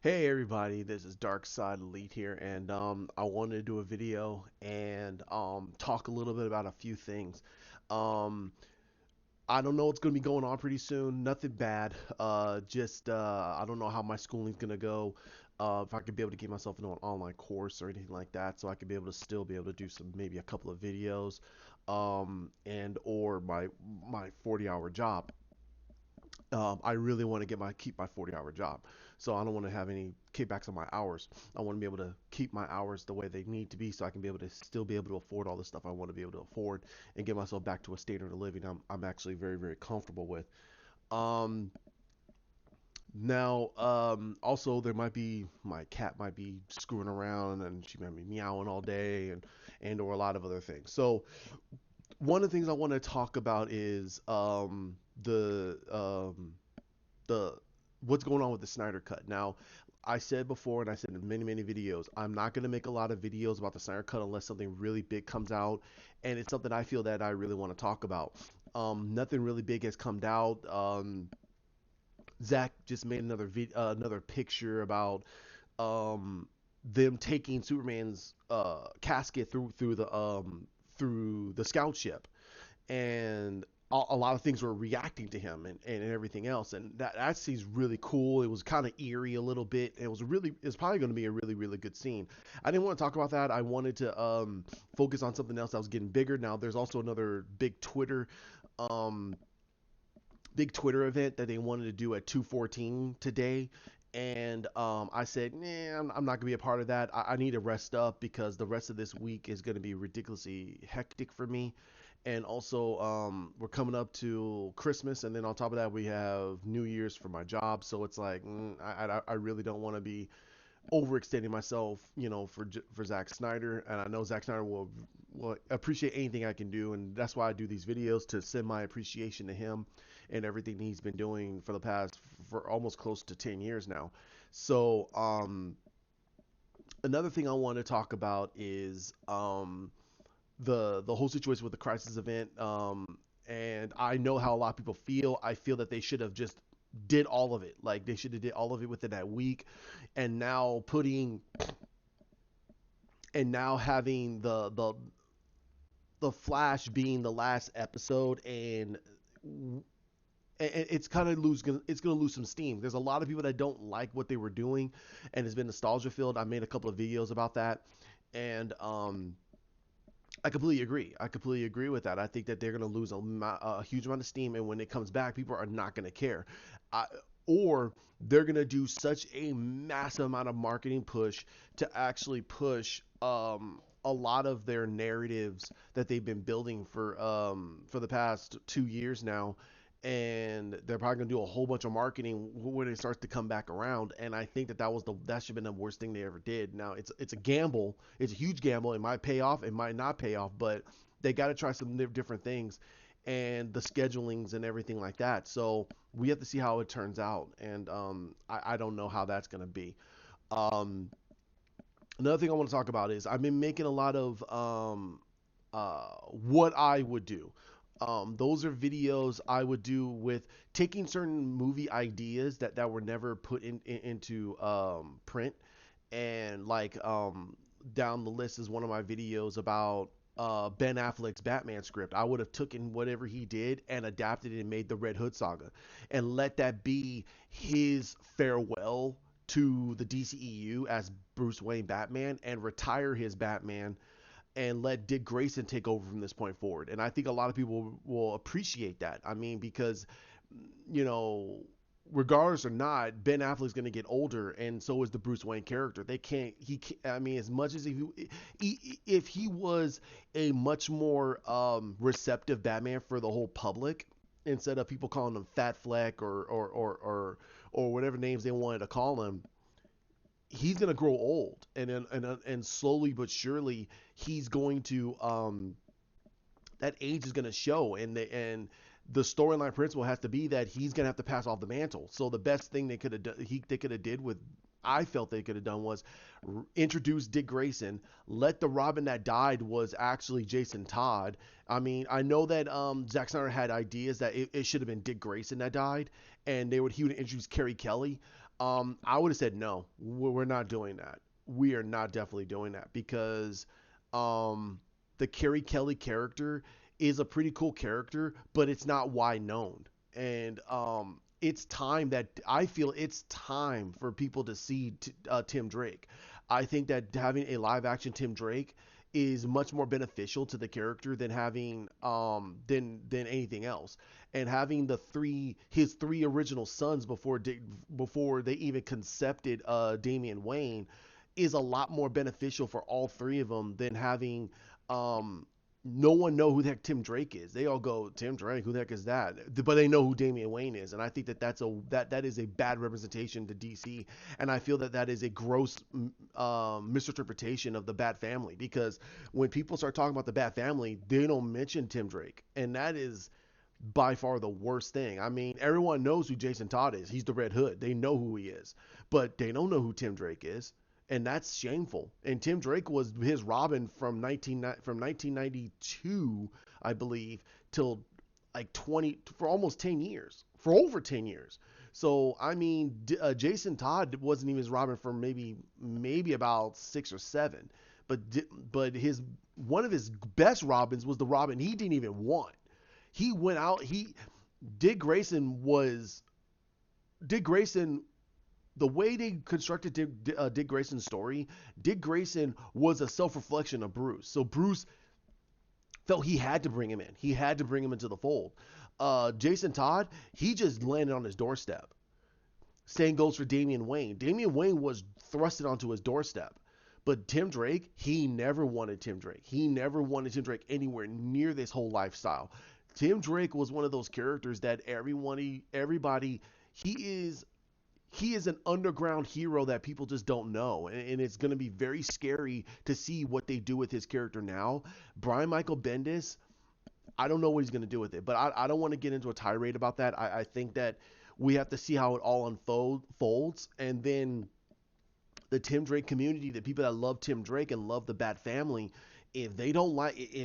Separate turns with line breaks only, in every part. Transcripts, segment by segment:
Hey everybody, this is Dark Side Elite here, and I wanted to do a video and talk a little bit about a few things. Um, I don't know what's going to be going on pretty soon. Nothing bad. Just I don't know how my schooling's going to go. If I could be able to get myself into an online course or anything like that, so I could be able to still be able to do some maybe a couple of videos, and or my 40-hour job. I really want to keep my 40-hour job. So I don't want to have any kickbacks on my hours. I want to be able to keep my hours the way they need to be so I can be able to still be able to afford all the stuff I want to be able to afford and get myself back to a standard of living I'm actually very, very comfortable with. Um, also there might be my cat might be screwing around and she might be meowing all day and or a lot of other things. So one of the things I want to talk about is the what's going on with the Snyder Cut. Now, I said before, and I said in many, many videos, I'm not going to make a lot of videos about the Snyder Cut unless something really big comes out, and it's something I feel that I really want to talk about. Nothing really big has come out. Zach just made another picture about um, them taking Superman's casket through the scout ship, and a lot of things were reacting to him and everything else, and that seems really cool. It was kind of eerie a little bit. It's probably going to be a really, really good scene. I didn't want to talk about that. I wanted to focus on something else that was getting bigger. Now there's also another um, big Twitter event that they wanted to do at 2:14 today. And I said, nah, I'm not gonna be a part of that. I need to rest up because the rest of this week is gonna be ridiculously hectic for me. And also, we're coming up to Christmas, and then on top of that, we have New Year's for my job. So it's like, I really don't want to be overextending myself, for Zack Snyder. And I know Zack Snyder will appreciate anything I can do, and that's why I do these videos to send my appreciation to him and everything he's been doing for almost close to 10 years now. So, another thing I want to talk about is the whole situation with the crisis event. And I know how a lot of people feel. I feel that they should have just did all of it. Like they should have did all of it within that week, and now having the Flash being the last episode, and it's gonna lose some steam. There's a lot of people that don't like what they were doing, and it's been nostalgia filled. I made a couple of videos about that, and I completely agree. I completely agree with that. I think that they're going to lose a huge amount of steam, and when it comes back, people are not going to care. I, or they're going to do such a massive amount of marketing push to actually push a lot of their narratives that they've been building for the past 2 years now, and they're probably going to do a whole bunch of marketing when it starts to come back around. And I think that should have been the worst thing they ever did. Now it's a gamble. It's a huge gamble. It might pay off. It might not pay off. But they got to try some different things, and the schedulings and everything like that. So we have to see how it turns out. And I don't know how that's going to be. Um, Another thing I want to talk about is I've been making a lot of what I would do. Those are videos I would do with taking certain movie ideas that were never put into print, and like down the list is one of my videos about Ben Affleck's Batman script. I would have taken whatever he did and adapted it and made the Red Hood saga, and let that be his farewell to the DCEU as Bruce Wayne Batman, and retire his Batman and let Dick Grayson take over from this point forward. And I think a lot of people will appreciate that. I mean, because you know, regardless or not, Ben Affleck's going to get older, and so is the Bruce Wayne character. They can't. He. Can't, I mean, as much as if he was a much more receptive Batman for the whole public, instead of people calling him Fat Fleck or whatever names they wanted to call him, he's gonna grow old, and slowly but surely he's going to that age is gonna show, and the storyline principle has to be that he's gonna have to pass off the mantle. So the best thing they could have did with I felt they could have done was introduce Dick Grayson. Let the Robin that died was actually Jason Todd. I mean, I know that Zack Snyder had ideas that it should have been Dick Grayson that died, and he would introduce Carrie Kelly. I would have said no. We're not doing that. We are not definitely doing that because um, the Carrie Kelly character is a pretty cool character, but it's not wide known. And it's time that I feel it's time for people to see Tim Drake. I think that having a live action Tim Drake is much more beneficial to the character than having than anything else, and having his three original sons before they even concepted Damian Wayne is a lot more beneficial for all three of them than having um no one know who the heck Tim Drake is. They all go Tim Drake, who the heck is that? But they know who Damian Wayne is, and I think that that is a bad representation to DC, and I feel that that is a gross misinterpretation of the Bat Family because when people start talking about the Bat Family, they don't mention Tim Drake, and that is by far the worst thing. I mean, everyone knows who Jason Todd is. He's the Red Hood. They know who he is, but they don't know who Tim Drake is, and that's shameful. And Tim Drake was his Robin from 1992, I believe, till like 20 for almost 10 years, for over 10 years. So I mean, Jason Todd wasn't even his Robin for maybe about 6 or 7, but but his one of his best Robins was the Robin he didn't even want. He went out. He Dick Grayson was Dick Grayson. The way they constructed Dick Grayson's story, Dick Grayson was a self-reflection of Bruce. So Bruce felt he had to bring him in. He had to bring him into the fold. Jason Todd, he just landed on his doorstep. Same goes for Damian Wayne. Damian Wayne was thrusted onto his doorstep. But Tim Drake, he never wanted Tim Drake. He never wanted Tim Drake anywhere near this whole lifestyle. Tim Drake was one of those characters that everybody, he is he is an underground hero that people just don't know, and it's going to be very scary to see what they do with his character now. Brian Michael Bendis, I don't know what he's going to do with it, but I don't want to get into a tirade about that. I think that we have to see how it all unfolds, and then the Tim Drake community, the people that love Tim Drake and love the Bat Family, if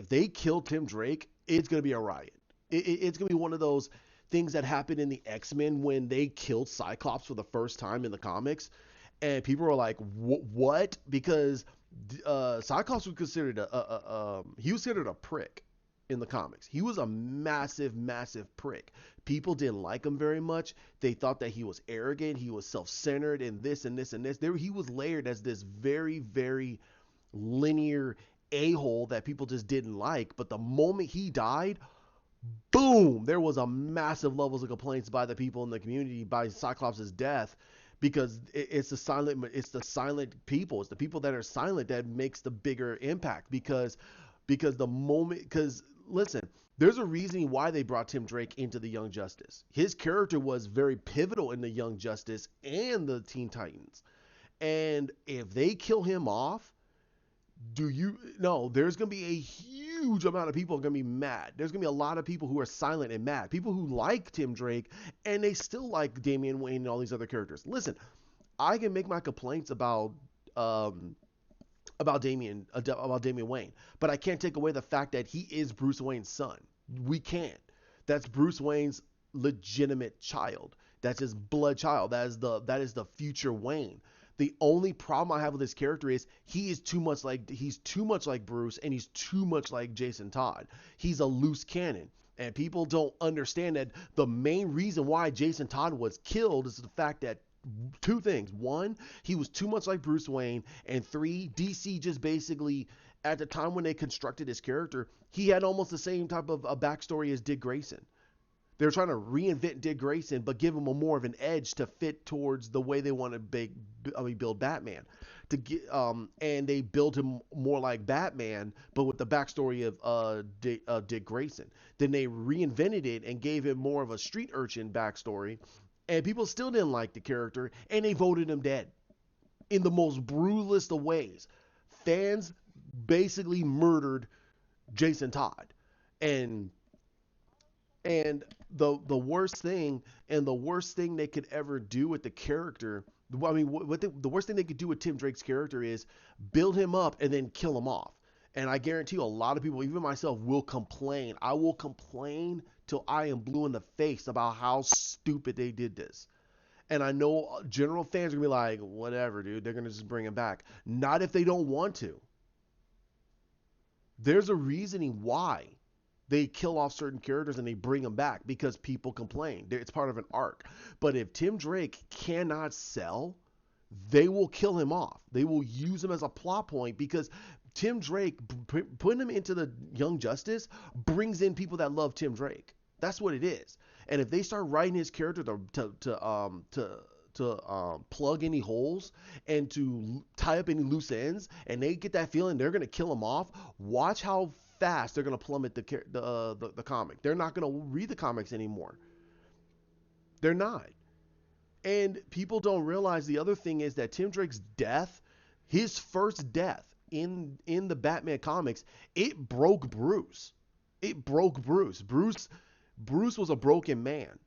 they kill Tim Drake, it's gonna be a riot. It's gonna be one of those things that happened in the X-Men when they killed Cyclops for the first time in the comics, and people were like, "What?" Because Cyclops was considered he was considered a prick in the comics. He was a massive, massive prick. People didn't like him very much. They thought that he was arrogant, he was self-centered, and this and this and this. He was layered as this very, very linear a-hole that people just didn't like. But the moment he died, boom, there was a massive levels of complaints by the people in the community by Cyclops' death because it's the silent people, it's the people that are silent that makes the bigger impact because the moment because listen, there's a reason why they brought Tim Drake into the Young Justice. His character was very pivotal in the Young Justice and the Teen Titans. And if they kill him off, do you no, there's going to be a huge amount of people going to be mad. There's going to be a lot of people who are silent and mad. People who like Tim Drake and they still like Damian Wayne and all these other characters. Listen, I can make my complaints um about Damian Wayne, but I can't take away the fact that he is Bruce Wayne's son. We can't. That's Bruce Wayne's legitimate child. That's his blood child. That is the future Wayne. The only problem I have with this character is he's too much like Bruce and he's too much like Jason Todd. He's a loose cannon. And people don't understand that the main reason why Jason Todd was killed is the fact that two things. One, he was too much like Bruce Wayne, and three, DC just basically at the time when they constructed his character, he had almost the same type of a backstory as Dick Grayson. They were trying to reinvent Dick Grayson, but give him a more of an edge to fit towards the way they want to build Batman. And they built him more like Batman, but with the backstory of Dick Grayson. Then they reinvented it and gave him more of a street urchin backstory, and people still didn't like the character, and they voted him dead in the most brutalist of ways. Fans basically murdered Jason Todd, and the worst thing they could ever do with the character. I mean, the worst thing they could do with Tim Drake's character is build him up and then kill him off. And I guarantee you, a lot of people, even myself, will complain. I will complain till I am blue in the face about how stupid they did this. And I know general fans are gonna be like, whatever, dude. They're gonna just bring him back. Not if they don't want to. There's a reasoning why they kill off certain characters and they bring them back because people complain. It's part of an arc. But if Tim Drake cannot sell, they will kill him off. They will use him as a plot point because Tim Drake putting him into the Young Justice brings in people that love Tim Drake. That's what it is. And if they start writing his character to plug any holes and to tie up any loose ends, and they get that feeling they're gonna kill him off, watch how fast they're gonna plummet the comic. They're not gonna read the comics anymore. They're not. And people don't realize the other thing is that Tim Drake's death, his first death in the Batman comics, it broke Bruce. It broke Bruce. Bruce was a broken man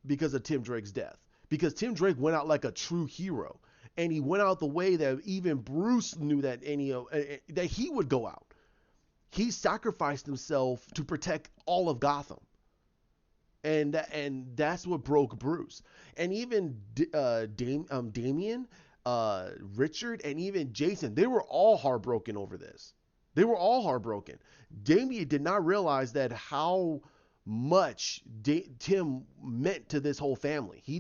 because of Tim Drake's death. Because Tim Drake went out like a true hero, and he went out the way that even Bruce knew that that he would go out. He sacrificed himself to protect all of Gotham, and that's what broke Bruce. And even Damian, Richard, and even Jason, they were all heartbroken over this. They were all heartbroken. Damian did not realize that how much Tim meant to this whole family. To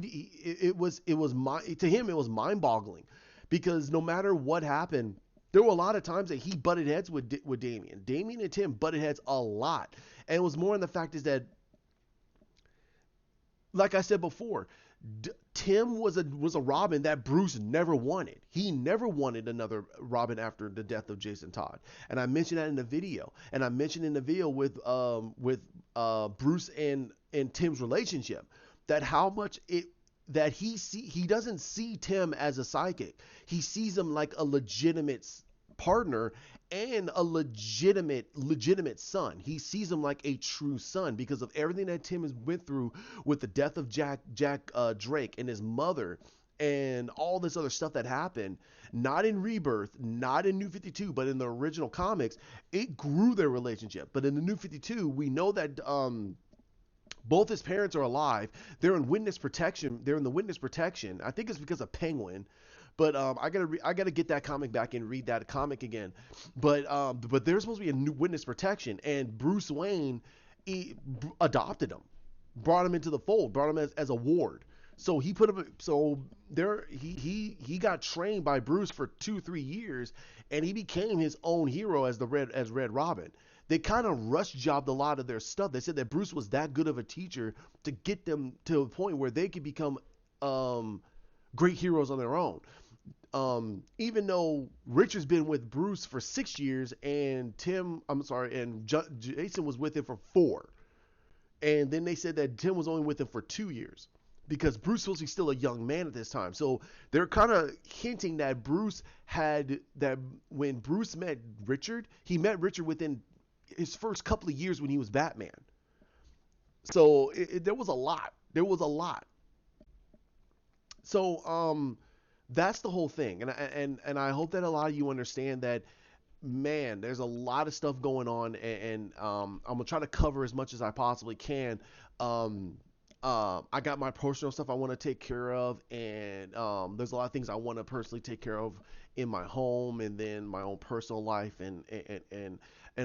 him it was mind-boggling because no matter what happened, there were a lot of times that he butted heads with Damian. Damian and Tim butted heads a lot, and it was more in the fact is that, like I said before, Tim was a Robin that Bruce never wanted. He never wanted another Robin after the death of Jason Todd, and I mentioned that in the video. And I mentioned in the video with Bruce and Tim's relationship, that how much it that he doesn't see Tim as a psychic. He sees him like a legitimate partner and a legitimate son. He sees him like a true son because of everything that Tim has went through with the death of Jack Drake and his mother and all this other stuff that happened. Not in Rebirth, not in New 52, but in the original comics, it grew their relationship. But in the New 52, we know that both his parents are alive. They're in witness protection. They're in the witness protection. I think it's because of Penguin. But I gotta get that comic back and read that comic again. But there's supposed to be a new witness protection, and Bruce Wayne adopted him, brought him into the fold, brought him as a ward. So he put him. So there he got trained by Bruce for 2-3 years, and he became his own hero as Red Robin. They kind of rush jobbed a lot of their stuff. They said that Bruce was that good of a teacher to get them to a point where they could become great heroes on their own. Even though Richard's been with Bruce for 6 years and Jason was with him for 4. And then they said that Tim was only with him for 2 years because Bruce was still a young man at this time. So they're kind of hinting that when Bruce met Richard, he met Richard within his first couple of years when he was Batman. So there was a lot. There was a lot. So that's the whole thing, and I hope that a lot of you understand that, man, there's a lot of stuff going on, and I'm gonna try to cover as much as I possibly can. I got my personal stuff I want to take care of, and there's a lot of things I want to personally take care of in my home, and then my own personal life, and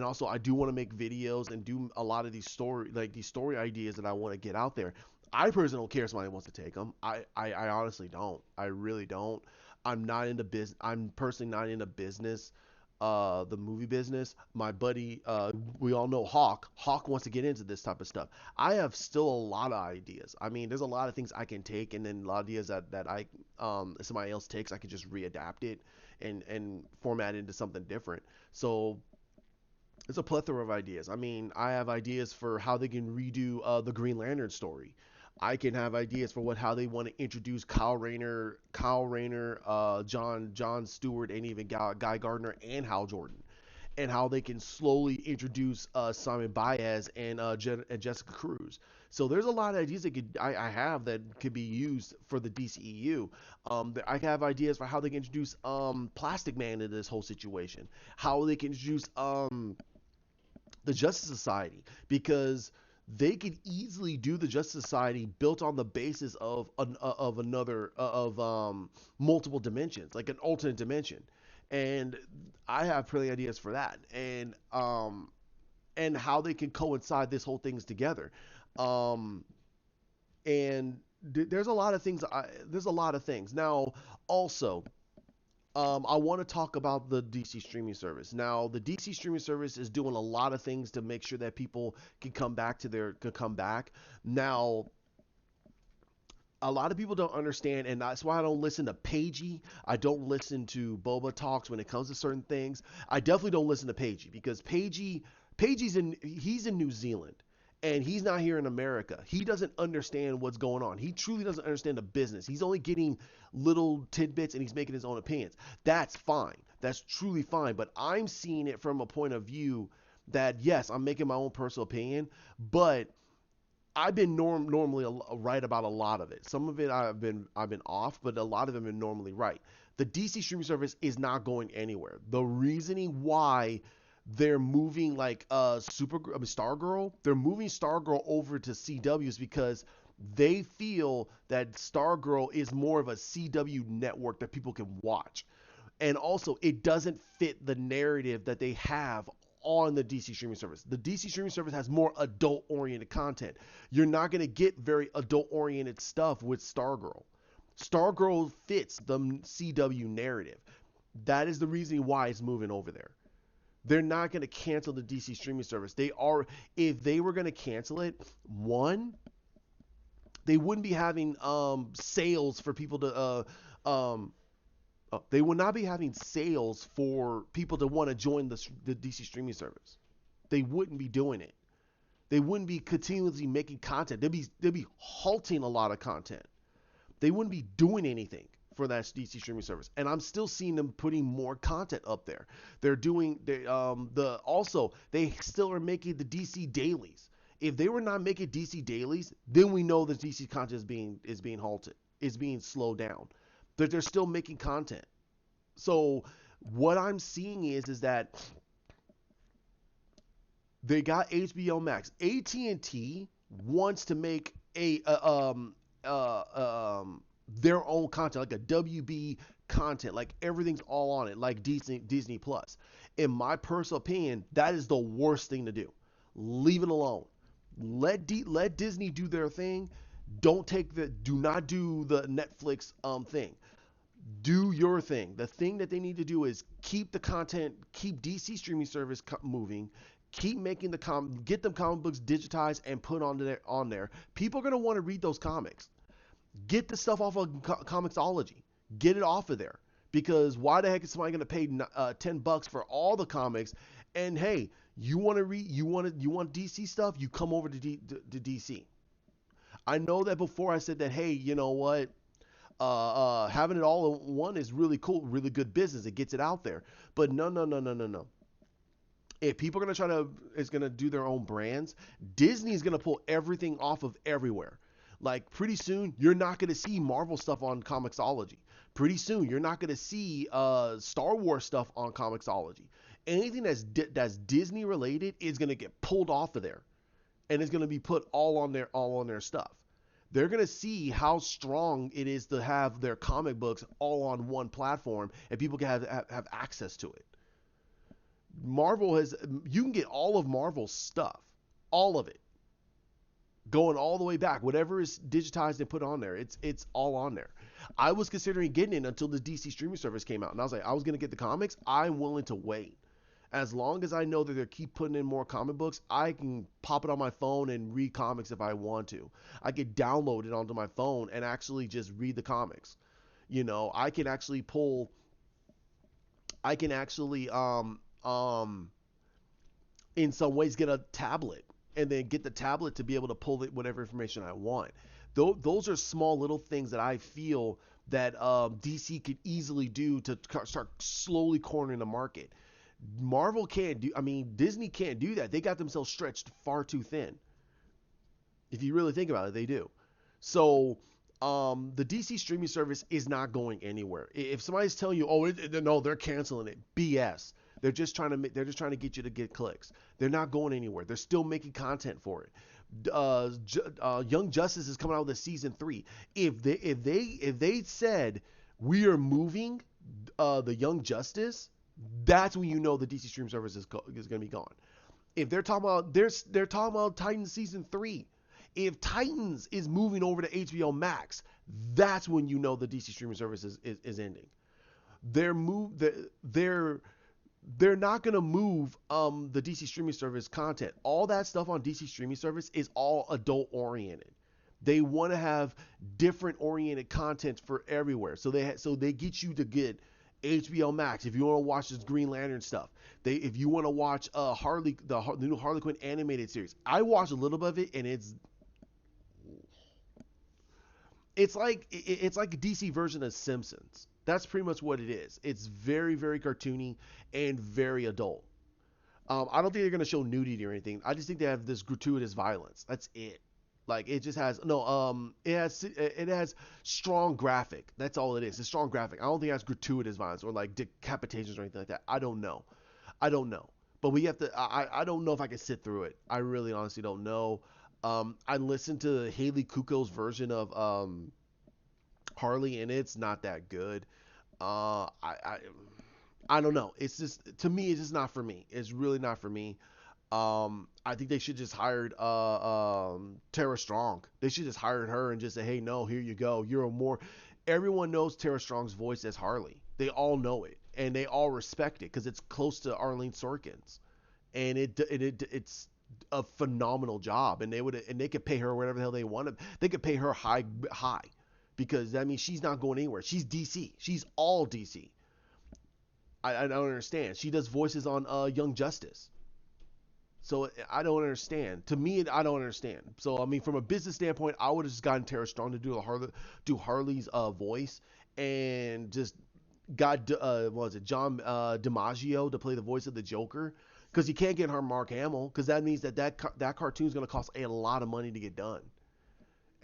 also I do want to make videos and do a lot of these story ideas that I want to get out there. I personally don't care if somebody wants to take them. I honestly don't. I really don't. I'm not into business. I'm personally not into business, the movie business. My buddy, we all know Hawk. Hawk wants to get into this type of stuff. I have still a lot of ideas. I mean, there's a lot of things I can take, and then a lot of ideas that I somebody else takes, I can just readapt it and format it into something different. So it's a plethora of ideas. I mean, I have ideas for how they can redo the Green Lantern story. I can have ideas for how they want to introduce Kyle Rayner, John Stewart, and even Guy Gardner and Hal Jordan, and how they can slowly introduce Simon Baez and Jessica Cruz. So there's a lot of ideas I have that could be used for the DCEU. I have ideas for how they can introduce Plastic Man into this whole situation, how they can introduce the Justice Society, because they could easily do the Justice Society built on the basis of another of multiple dimensions, like an alternate dimension. And I have plenty of ideas for that, and how they can coincide this whole things together. Um, and there's a lot of things. There's a lot of things now. Also, I want to talk about the DC streaming service. Now, the DC streaming service is doing a lot of things to make sure that people can come back. Now, a lot of people don't understand, and that's why I don't listen to Pagey. I don't listen to Boba Talks when it comes to certain things. I definitely don't listen to Pagey because he's in New Zealand and he's not here in America. He doesn't understand what's going on. He truly doesn't understand the business. He's only getting little tidbits and he's making his own opinions. That's fine. That's truly fine. But I'm seeing it from a point of view that yes, I'm making my own personal opinion, but I've been normally right about a lot of it. Some of it I've been off, but a lot of them are normally right. The DC streaming service is not going anywhere. The reasoning why they're moving like Stargirl, they're moving Stargirl over to CW is because they feel that Stargirl is more of a CW network that people can watch. And also, it doesn't fit the narrative that they have on the DC streaming service. The DC streaming service has more adult oriented content. You're not going to get very adult oriented stuff with Stargirl. Stargirl fits the CW narrative. That is the reason why it's moving over there. They're not going to cancel the DC streaming service. If they were going to cancel it, one, they wouldn't be having sales for people to they would not be having sales for people to want to join the DC streaming service. They wouldn't be doing it. They wouldn't be continuously making content. They'd be halting a lot of content. They wouldn't be doing anything for that DC streaming service. And I'm still seeing them putting more content up there. They're doing they still are making the DC dailies. If they were not making DC dailies, then we know the DC content is being halted. Is being slowed down. But they're still making content. So what I'm seeing is that they got HBO Max. AT&T wants to make their own content, like a WB content, like everything's all on it, like Disney Plus. In my personal opinion, that is the worst thing to do. Leave it alone. Let Disney do their thing. Do not do the Netflix thing. Do your thing. The thing that they need to do is keep the content, keep DC streaming service moving, keep making get them comic books digitized and put on there. People are gonna want to read those comics. Get the stuff off of Comixology. Get it off of there. Because why the heck is somebody gonna pay $10 for all the comics? And hey, you want to read, you want DC stuff? You come over to DC. I know that before I said that. Hey, you know what? Having it all in one is really cool, really good business. It gets it out there. But no, no, no, no, no, no. If people are gonna do their own brands, Disney is gonna pull everything off of everywhere. Like pretty soon, you're not gonna see Marvel stuff on Comixology. Pretty soon, you're not gonna see Star Wars stuff on Comixology. Anything that's Disney related is gonna get pulled off of there, and it's gonna be put all on their stuff. They're going to see how strong it is to have their comic books all on one platform and people can have access to it. You can get all of Marvel's stuff, all of it, going all the way back. Whatever is digitized and put on there, it's all on there. I was considering getting it until the DC streaming service came out, and I was like, I was going to get the comics. I'm willing to wait. As long as I know that they keep putting in more comic books, I can pop it on my phone and read comics if I want to. I could download it onto my phone and actually just read the comics. I can actually in some ways get a tablet and then get the tablet to be able to pull it whatever information I want. Those are small little things that I feel that DC could easily do to start slowly cornering the market. Disney can't do that. They got themselves stretched far too thin. If you really think about it, they do. So, the DC streaming service is not going anywhere. If somebody's telling you, "Oh, no, they're canceling it," BS. They're just trying to get you to get clicks. They're not going anywhere. They're still making content for it. Young Justice is coming out with a season three. If they said we are moving the Young Justice, that's when you know the DC stream service is going to be gone. If they're talking about Titans season three. If Titans is moving over to HBO Max, that's when you know the DC streaming service is ending. They're move they're not gonna move the DC streaming service content. All that stuff on DC streaming service is all adult oriented. They want to have different oriented content for everywhere. So they get you to get HBO Max if you want to watch this Green Lantern stuff. If you want to watch the new Harley Quinn animated series. I watched a little bit of it and it's like a DC version of Simpsons. That's pretty much what it is. It's very very cartoony and very adult. I don't think they're gonna show nudity or anything. I just think they have this gratuitous violence. That's it. Like it just has no it has strong graphic. That's all it is. It's strong graphic. I don't think it has gratuitous violence or like decapitations or anything like that. I don't know. I don't know. But we have to. I don't know if I can sit through it. I really honestly don't know. I listened to Haley Kuko's version of Harley, and it's not that good. I don't know. It's just to me, it's just not for me. It's really not for me. I think they should just hired Tara Strong. They should just hired her and just say, hey, no, here you go. You're a more. Everyone knows Tara Strong's voice as Harley. They all know it, and they all respect it because it's close to Arlene Sorkin's, and it's a phenomenal job. And they could pay her whatever the hell they want. They could pay her high because that means she's not going anywhere. She's DC. She's all DC. I don't understand. She does voices on Young Justice. So I don't understand. To me, I don't understand. So I mean, from a business standpoint, I would have just gotten Tara Strong to do Harley's voice, and just got what was it, John DiMaggio to play the voice of the Joker, because you can't get her Mark Hamill, because that means that cartoon is going to cost a lot of money to get done.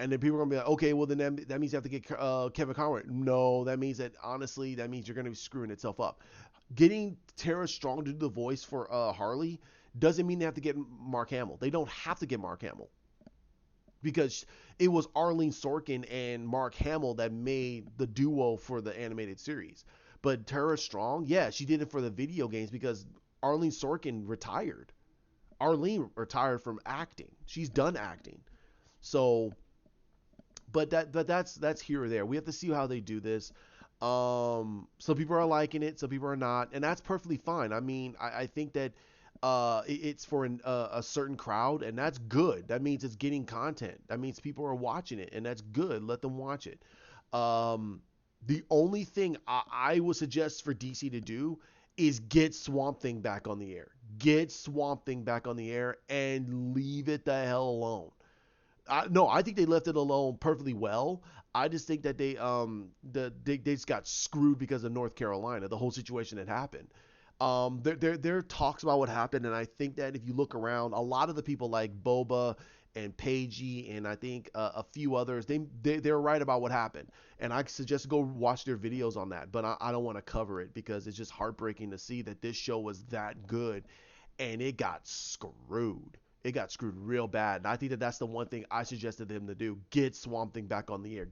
And then people are gonna be like, okay, well then that means you have to get Kevin Conroy. No, that means that honestly, that means you're gonna be screwing itself up. Getting Tara Strong to do the voice for Harley doesn't mean they have to get Mark Hamill. They don't have to get Mark Hamill because it was Arlene Sorkin and Mark Hamill that made the duo for the animated series. But Tara Strong, yeah, she did it for the video games because Arlene Sorkin retired. Arlene retired from acting. She's done acting. So, but that's here or there. We have to see how they do this. Some people are liking it, some people are not, and that's perfectly fine. I mean, I think that it's for a certain crowd, and that's good. That means it's getting content. That means people are watching it, and that's good. Let them watch it. The only thing I would suggest for DC to do is get Swamp Thing back on the air. Get Swamp Thing back on the air and leave it the hell alone. No, I think they left it alone perfectly well. I just think that they just got screwed because of North Carolina, the whole situation that happened. There are talks about what happened, and I think that if you look around, a lot of the people like Boba and Paigey and I think a few others, they're right about what happened, and I suggest go watch their videos on that. But I don't want to cover it because it's just heartbreaking to see that this show was that good, and it got screwed. It got screwed real bad. And I think that that's the one thing I suggested them to do. Get Swamp Thing back on the air.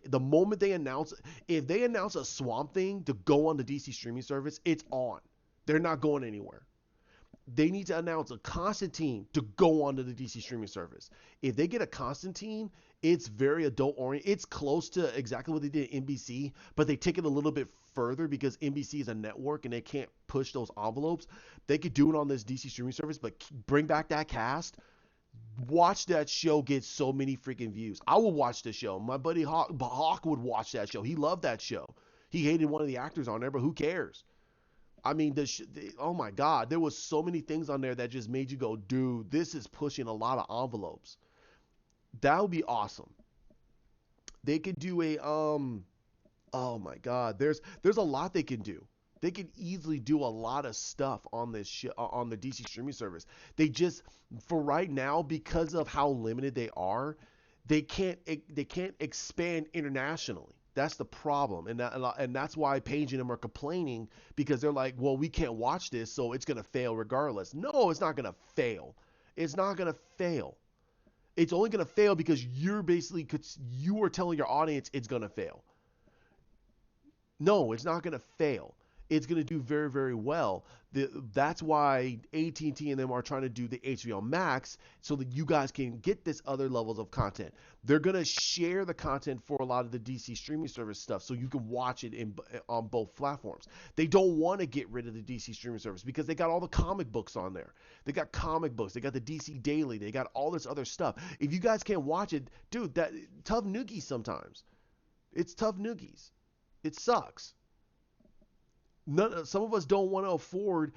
The moment if they announce a Swamp Thing to go on the DC streaming service, it's on. They're not going anywhere. They need to announce a Constantine to go onto the DC streaming service. If they get a Constantine, it's very adult oriented. It's close to exactly what they did at NBC, but they take it a little bit further because NBC is a network and they can't push those envelopes. They could do it on this DC streaming service, but bring back that cast. Watch that show get so many freaking views. I will watch the show. My buddy Hawk would watch that show. He loved that show. He hated one of the actors on there, but who cares? I mean, oh my God, there was so many things on there that just made you go, dude, this is pushing a lot of envelopes. That would be awesome. They could do oh my God, there's a lot they can do. They could easily do a lot of stuff on this on the DC streaming service. They just, for right now, because of how limited they are, they can't expand internationally. That's the problem, and that's why Paige and them are complaining because they're like, well, we can't watch this, so it's gonna fail regardless. No, it's not gonna fail. It's not gonna fail. It's only going to fail because you are telling your audience it's going to fail. No, it's not going to fail. It's going to do very, very well. That's why AT&T and T and them are trying to do the HBO Max so that you guys can get this other levels of content. They're going to share the content for a lot of the DC streaming service stuff so you can watch it on both platforms. They don't want to get rid of the DC streaming service because they got all the comic books on there. They got comic books. They got the DC Daily. They got all this other stuff. If you guys can't watch it, dude, that tough noogies sometimes. It's tough noogies. It sucks. Some of us don't want to afford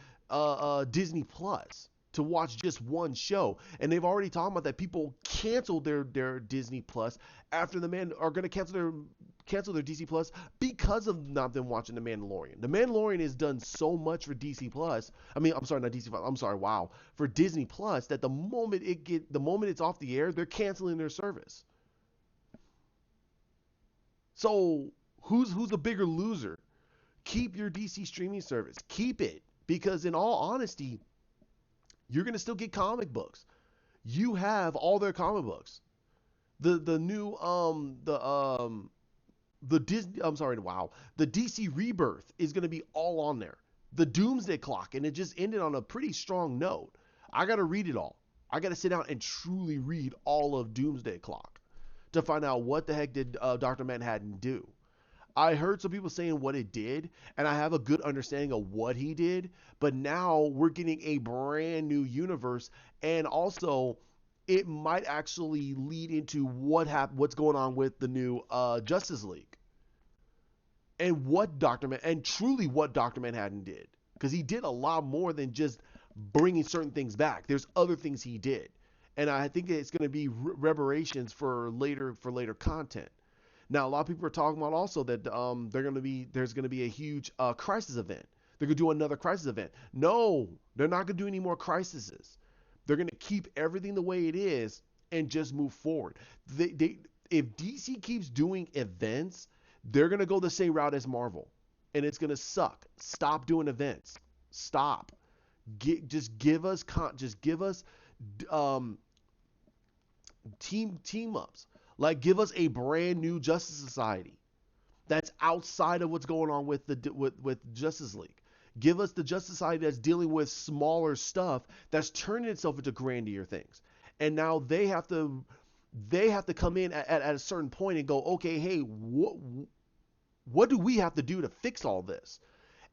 Disney Plus to watch just one show, and they've already talked about that. People canceled their Disney Plus after the man are going to cancel their DC Plus because of not them watching The Mandalorian. The Mandalorian has done so much for DC Plus. I mean, I'm sorry, not DC Plus. I'm sorry, wow, for Disney Plus that the moment it's off the air, they're canceling their service. So who's the bigger loser? Keep your DC streaming service. Keep it. Because in all honesty, you're gonna still get comic books. You have all their comic books. The new the Disney I'm sorry, wow. The DC Rebirth is gonna be all on there. The Doomsday Clock, and it just ended on a pretty strong note. I gotta read it all. I gotta sit down and truly read all of Doomsday Clock to find out what the heck did Dr. Manhattan do. I heard some people saying what it did, and I have a good understanding of what he did. But now we're getting a brand new universe, and also it might actually lead into what's going on with the new Justice League, and truly what Doctor Manhattan did, because he did a lot more than just bringing certain things back. There's other things he did, and I think it's going to be reparations for later content. Now, a lot of people are talking about also that there's going to be a huge crisis event. They're going to do another crisis event. No, they're not going to do any more crises. They're going to keep everything the way it is and just move forward. If DC keeps doing events, they're going to go the same route as Marvel, and it's going to suck. Stop doing events. Stop. Just give us um, team ups. Like, give us a brand new Justice Society that's outside of what's going on with Justice League. Give us the Justice Society that's dealing with smaller stuff that's turning itself into grandier things. And now they have to come in at a certain point and go, okay, hey, what do we have to do to fix all this?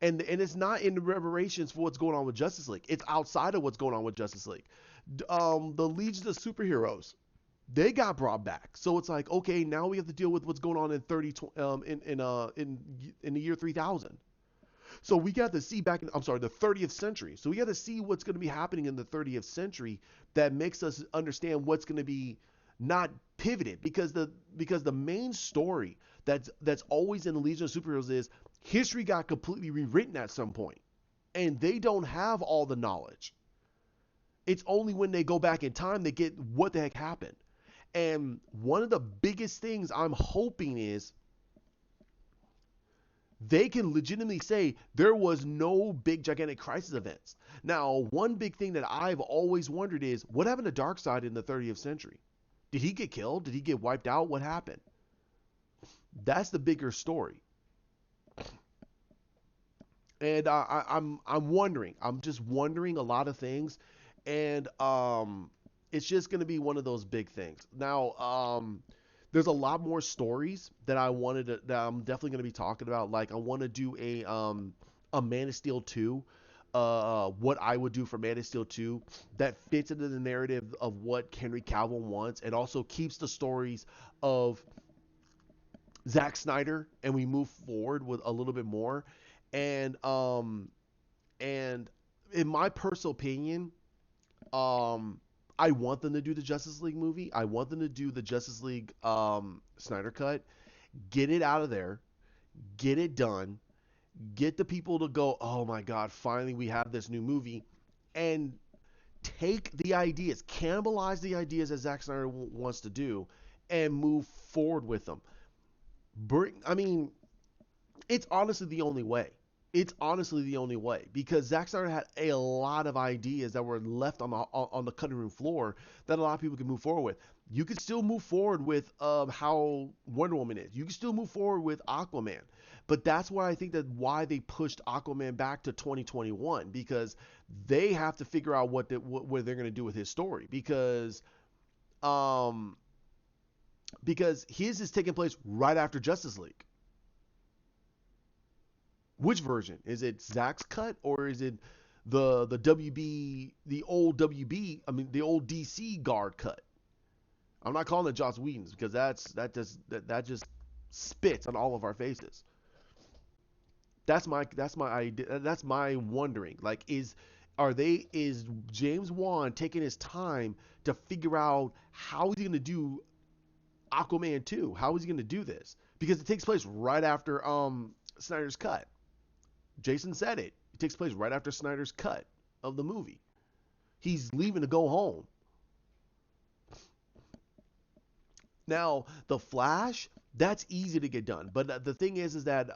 And it's not in the reparations for what's going on with Justice League. It's outside of what's going on with Justice League. The Legion of Superheroes, they got brought back. So it's like, okay, now we have to deal with what's going on in in the year 3000. So we got to see the 30th century. So we got to see what's going to be happening in the 30th century that makes us understand what's going to be not pivoted, because the main story that's always in the Legion of Superheroes is history got completely rewritten at some point, and they don't have all the knowledge. It's only when they go back in time they get what the heck happened. And one of the biggest things I'm hoping is they can legitimately say there was no big gigantic crisis events. Now, one big thing that I've always wondered is what happened to Darkseid in the 30th century? Did he get killed? Did he get wiped out? What happened? That's the bigger story. And I'm wondering. I'm just wondering a lot of things, and it's just going to be one of those big things. Now, there's a lot more stories that that I'm definitely going to be talking about. Like, I want to do a Man of Steel 2, what I would do for Man of Steel 2 that fits into the narrative of what Henry Cavill wants, and also keeps the stories of Zack Snyder, and we move forward with a little bit more. And in my personal opinion, I want them to do the Justice League movie. I want them to do the Justice League Snyder cut. Get it out of there. Get it done. Get the people to go, oh my God, finally we have this new movie. And take the ideas, cannibalize the ideas that Zack Snyder wants to do, and move forward with them. I mean, it's honestly the only way. It's honestly the only way, because Zack Snyder had a lot of ideas that were left on the cutting room floor that a lot of people can move forward with. You could still move forward with how Wonder Woman is. You can still move forward with Aquaman. But that's why I think that why they pushed Aquaman back to 2021, because they have to figure out what they're going to do with his story, um because his is taking place right after Justice League. Which version? Is it Zack's cut, or is it the WB, the old WB, I mean the old DC guard cut? I'm not calling it Joss Whedon's, because that just spits on all of our faces. That's my idea. That's my wondering. Like, is James Wan taking his time to figure out how he's gonna do Aquaman 2? How is he gonna do this? Because it takes place right after Snyder's cut. Jason said it. It takes place right after Snyder's cut of the movie. He's leaving to go home. Now, the Flash, that's easy to get done. But the thing is that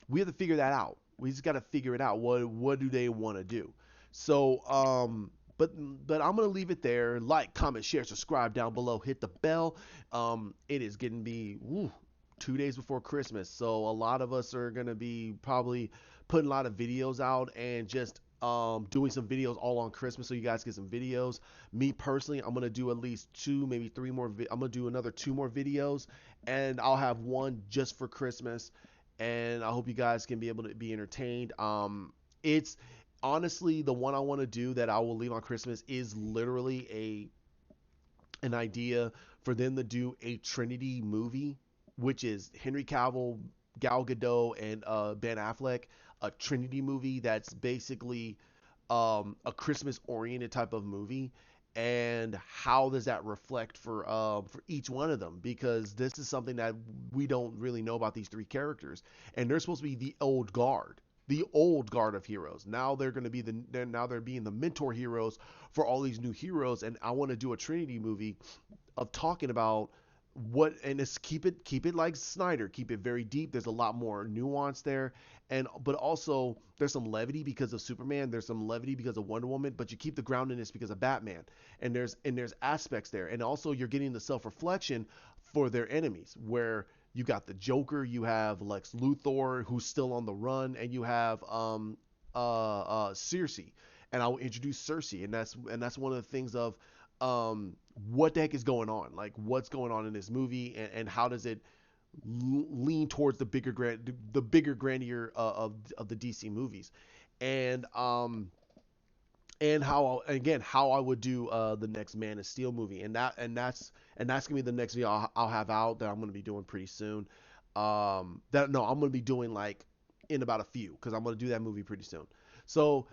we have to figure that out. We just got to figure it out. What do they want to do? So but I'm gonna leave it there. Like, comment, share, subscribe down below. Hit the bell. It is getting to be 2 days before Christmas, so a lot of us are gonna be probably putting a lot of videos out and just doing some videos all on Christmas, so you guys get some videos. Me personally, I'm gonna do at least two, maybe three more. I'm gonna do another two more videos, and I'll have one just for Christmas. And I hope you guys can be able to be entertained. It's honestly the one I want to do that I will leave on Christmas is literally an idea for them to do a Trinity movie, which is Henry Cavill, Gal Gadot, and Ben Affleck. A Trinity movie that's basically a Christmas oriented type of movie. And how does that reflect for each one of them? Because this is something that we don't really know about these three characters, and they're supposed to be the old guard of heroes. Now they're going to be they're being the mentor heroes for all these new heroes. And I want to do a Trinity movie of talking about what, and it's keep it like Snyder, keep it very deep. There's a lot more nuance there, and but also there's some levity because of Superman. There's some levity because of Wonder Woman, but you keep the groundedness because of Batman. And there's aspects there, and also you're getting the self reflection for their enemies, where you got the Joker, you have Lex Luthor who's still on the run, and you have Circe, and I'll introduce Circe, and that's one of the things of what the heck is going on, like what's going on in this movie, and how does it lean towards the bigger grandeur of the DC movies, and how, again, how I would do the next Man of Steel movie, and that's gonna be the next video I'll have out that I'm gonna be doing pretty soon. That no, I'm gonna be doing like in about a few, because I'm gonna do that movie pretty soon. So,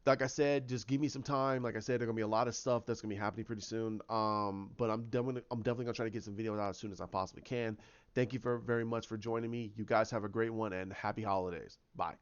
like I said, just give me some time. Like I said, there's gonna be a lot of stuff that's gonna be happening pretty soon. But I'm definitely gonna try to get some videos out as soon as I possibly can. Thank you very much for joining me. You guys have a great one, and happy holidays. Bye.